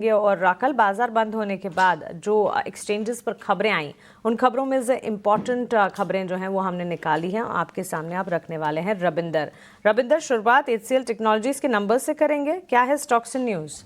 और कल बाजार बंद होने के बाद जो एक्सचेंजेस पर खबरें आई, उन खबरों में से इम्पॉर्टेंट खबरें जो हैं वो हमने निकाली हैं, आपके सामने आप रखने वाले हैं। रविंदर, शुरुआत HCL टेक्नोलॉजीज के नंबर से करेंगे। क्या है स्टॉक्स इन न्यूज़?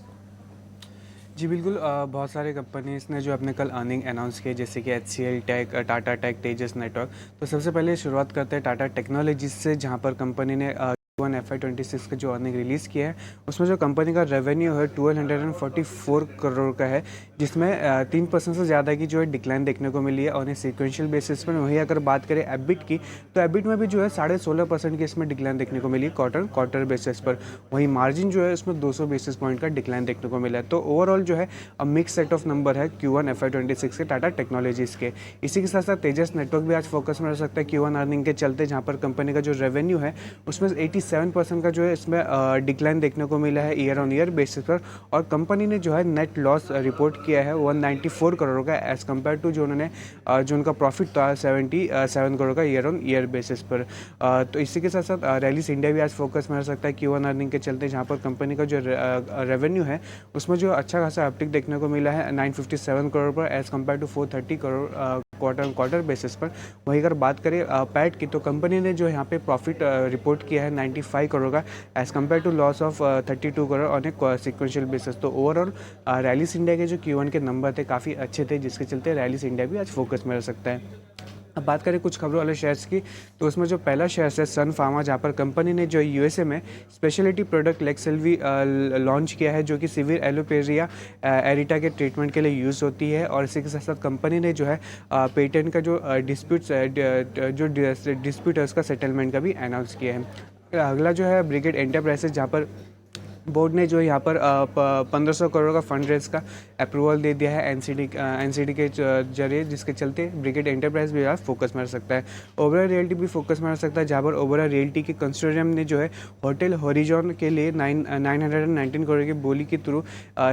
जी बिल्कुल, बहुत सारे कंपनीज ने जो अपने कल अर्निंग अनाउंस किए, जैसे कि HCL टेक, टाटा टेक, तेजस नेटवर्क। तो सबसे पहले शुरुआत करते हैं टाटा टेक्नोलॉजीज से, जहां पर कंपनी ने Q1 FY26 का जो अर्निंग रिलीज़ किया है, उसमें जो कंपनी का रेवेन्यू है 1244 करोड़ का है, जिसमें 3% से ज़्यादा की जो है डिक्लाइन देखने को मिली है। और सीक्वेंशियल बेसिस पर वहीं अगर बात करें एबिट की, तो एबिट में भी जो है 16.5% की इसमें डिक्लाइन देखने को मिली क्वार्टर बेसिस पर। वहीं मार्जिन जो है उसमें 200 बेसिस पॉइंट का डिक्लाइन देखने को मिला है। तो ओवरऑल जो है मिक्स सेट ऑफ नंबर है Q1 FY26 के टाटा टेक्नोलॉजीज़ के। इसी के साथ साथ तेजस नेटवर्क भी आज फोकस में रह सकता है Q1 अर्निंग के चलते, जहाँ पर कंपनी का जो रेवेन्यू है उसमें 87% का जो है इसमें डिक्लाइन देखने को मिला है ईयर ऑन ईयर बेसिस पर। और कंपनी ने जो है नेट लॉस रिपोर्ट किया है 194 करोड़ का, एज कम्पेयर टू जो उन्होंने जो उनका प्रॉफिट था 77 करोड़ का ईयर ऑन ईयर बेसिस पर। तो इसी के साथ साथ रैलिस इंडिया भी आज फोकस में रह सकता है Q1 अर्निंग के चलते, जहाँ पर कंपनी का जो रेवेन्यू है उसमें जो अच्छा खासा अपटिक देखने को मिला है 957 करोड़ पर, as compare to 430 crore quarter basis पर। वहीं अगर बात करें पैट की, तो कंपनी ने जो यहाँ पे प्रॉफिट रिपोर्ट किया है 95 करोड़ का, as compare to loss of 32 crore on a sequential basis. तो ओवरऑल रैलिस इंडिया के जो Q1 के नंबर थे काफ़ी अच्छे थे, जिसके चलते रैलिस इंडिया भी आज फोकस में रह सकता है। अब बात करें कुछ खबरों वाले शेयर्स की, तो उसमें जो पहला शेयर है सन फार्मा, जहाँ पर कंपनी ने जो USA में स्पेशलिटी प्रोडक्ट लेक्सेल्वी लॉन्च किया है, जो कि सिवियर एलोपेरिया एरिटा के ट्रीटमेंट के लिए यूज़ होती है। और इसी के साथ साथ कंपनी ने जो है पेटेंट का जो डिस्प्यूट है उसका सेटलमेंट का भी अनाउंस किया है। अगला जो है ब्रिगेड एंटरप्राइजेस, जहाँ पर बोर्ड ने जो यहाँ पर 1500 करोड़ का फंड रेज का अप्रूवल दे दिया है एनसीडी के जरिए, जिसके चलते ब्रिगेड एंटरप्राइज भी आज फोकस में रह सकता है। ओबेरॉय रियल्टी भी फोकस में रह सकता है, जहाँ पर ओबेरॉय रियल्टी के कंसोर्टियम ने जो है होटल हॉरिजॉन के लिए 919 करोड़ की बोली के थ्रू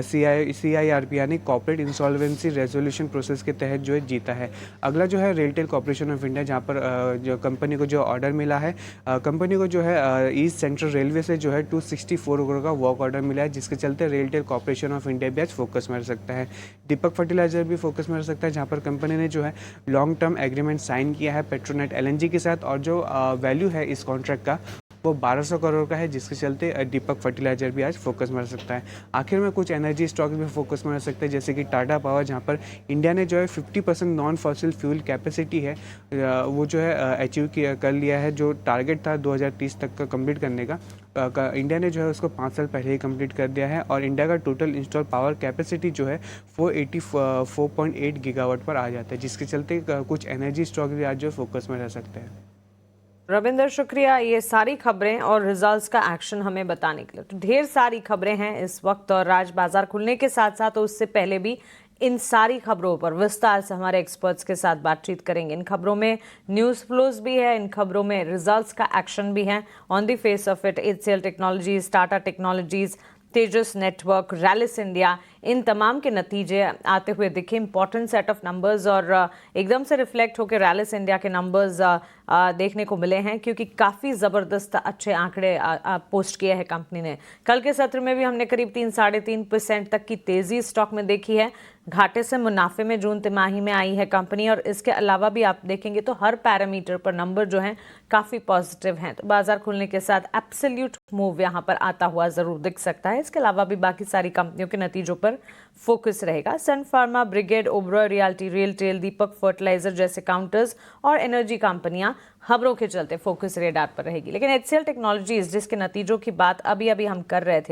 CIRP यानी कॉर्पोरेट इंसॉल्वेंसी रेजोल्यूशन प्रोसेस के तहत जो है जीता है। अगला जो है रेलटेल कॉर्पोरेशन ऑफ इंडिया, जहाँ पर जो कंपनी को जो ऑर्डर मिला है, कंपनी को जो है ईस्ट सेंट्रल रेलवे से जो है 264 करोड़ का वर्क ऑर्डर मिला है, जिसके चलते रेलटेल कॉर्पोरेशन ऑफ इंडिया भी आज फोकस में रह सकता है। दीपक फर्टिलाइजर भी फोकस में रह सकता है, जहां पर कंपनी ने जो है लॉन्ग टर्म एग्रीमेंट साइन किया है पेट्रोनेट LNG के साथ, और जो वैल्यू है इस कॉन्ट्रैक्ट का वो 1200 करोड़ का है, जिसके चलते दीपक फर्टिलाइजर भी आज फोकस में रह सकता है। आखिर में कुछ एनर्जी स्टॉक भी फोकस में रह सकते हैं, जैसे कि टाटा पावर, जहाँ पर इंडिया ने जो है 50% नॉन फॉसिल फ्यूल कैपेसिटी है वो जो है अचीव कर लिया है। जो टारगेट था 2030 तक का कंप्लीट करने का, इंडिया ने जो है उसको 5 साल पहले ही कंप्लीट कर दिया है। और इंडिया का टोटल इंस्टॉल पावर कैपेसिटी जो है 484.8 गीगावाट पर आ जाता है, जिसके चलते कुछ एनर्जी स्टॉक भी आज जो फोकस में रह सकते हैं। रविंदर, शुक्रिया ये सारी खबरें और रिजल्ट्स का एक्शन हमें बताने के लिए। तो ढेर सारी खबरें हैं इस वक्त, और आज बाजार खुलने के साथ साथ उससे पहले भी इन सारी खबरों पर विस्तार से हमारे एक्सपर्ट्स के साथ बातचीत करेंगे। इन खबरों में न्यूज़ फ्लोज भी है, इन खबरों में रिजल्ट्स का एक्शन भी है। On the face of it HCL technologies, Tata technologies, Tejas network, Rallis India, इन तमाम के नतीजे आते हुए दिखे। इंपॉर्टेंट सेट ऑफ नंबर्स और एकदम से रिफ्लेक्ट होकर रैलिस इंडिया के नंबर्स देखने को मिले हैं, क्योंकि काफ़ी ज़बरदस्त अच्छे आंकड़े पोस्ट किए हैं कंपनी ने। कल के सत्र में भी हमने करीब 3-3.5% तक की तेज़ी स्टॉक में देखी है। घाटे से मुनाफे में जून तिमाही में आई है कंपनी, और इसके अलावा भी आप देखेंगे तो हर पैरामीटर पर नंबर जो हैं काफ़ी पॉजिटिव हैं। तो बाजार खुलने के साथ एब्सोल्यूट मूव यहाँ पर आता हुआ ज़रूर दिख सकता है। इसके अलावा भी बाकी सारी कंपनियों के नतीजों पर फोकस रहेगा। Sun Pharma, Brigade, Oberoi Realty, RailTel, Deepak Fertilizer जैसे काउंटर्स और एनर्जी कंपनियां खबरों के चलते फोकस रेडार पर रहेगी। लेकिन HCL टेक्नोलॉजीज, जिसके नतीजों की बात अभी हम कर रहे थे,